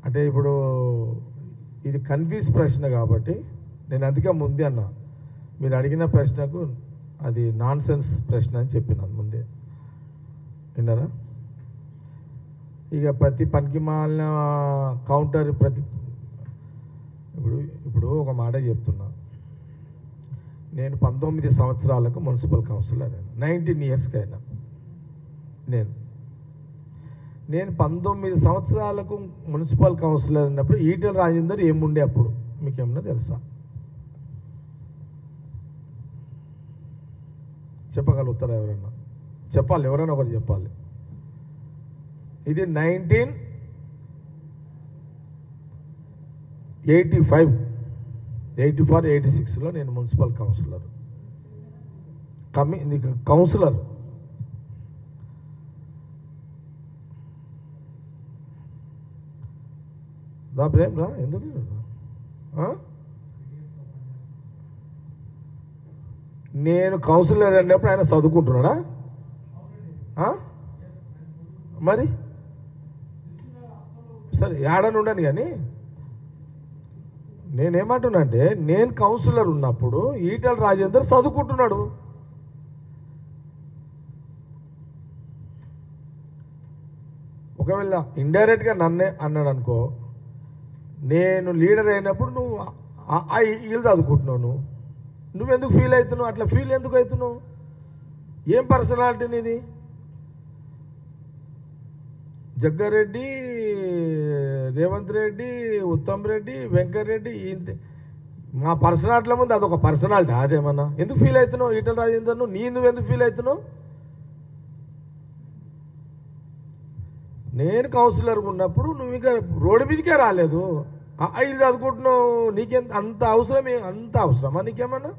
అంటే ఇప్పుడు ఇది కన్ఫ్యూజ్ ప్రశ్న కాబట్టి నేను అందుకే ముందే అన్నా, మీరు అడిగిన ప్రశ్నకు అది నాన్ సెన్స్ ప్రశ్న అని చెప్పినాను ముందే, విన్నారా? ఇక ప్రతి పనికి మాలిన కౌంటర్ ఇప్పుడు ఒక మాట చెప్తున్నా. నేను 19 సంవత్సరాలకు మున్సిపల్ కౌన్సిలర్ అయినా, 19 ఇయర్స్కి అయినా. నేను 19 సంవత్సరాలకు మున్సిపల్ కౌన్సిలర్ అయినప్పుడు ఈటెల రాజేందర్ ఏముండే అప్పుడు మీకేమన్నా తెలుసా? చెప్పగలుగుతారా? ఎవరన్నా చెప్పాలి, ఎవరైనా ఒకరు చెప్పాలి. ఇది 1985-86లో నేను మున్సిపల్ కౌన్సిలర్. కౌన్సిలర్ దా ప్రేమ్ రా, ఎందుకు నేను కౌన్సిలర్ అన్నప్పుడు ఆయన చదువుకుంటున్నాడా? మరి సరే ఏడని ఉండను, కానీ నేనేమంటున్నా అంటే నేను కౌన్సిలర్ ఉన్నప్పుడు ఈటెల రాజేందర్ చదువుకుంటున్నాడు. ఒకవేళ ఇండైరెక్ట్గా నన్నే అన్నాడు అనుకో, నేను లీడర్ అయినప్పుడు నువ్వు వీళ్ళు చదువుకుంటున్నావు, నువ్వెందుకు ఫీల్ అవుతున్నావు? అట్లా ఫీల్ ఎందుకు అవుతున్నావు? ఏం పర్సనాలిటీ నీది? జగ్గారెడ్డి, రేవంత్ రెడ్డి, ఉత్తమ్ రెడ్డి, వెంకటరెడ్డి, మా పర్సనాలిటీల ముందు అదొక పర్సనాలిటీ. అదేమన్నా ఎందుకు ఫీల్ అవుతున్నావు? ఈటెల రాజేందర్ నువ్వెందుకు ఫీల్ అవుతున్నావు? నేను కౌన్సిలర్గా ఉన్నప్పుడు నువ్వు ఇంకా రోడ్డు మీదకే రాలేదు, ఇది చదువుకుంటున్నావు. నీకెంత అంత అవసరమా? నీకేమన్నా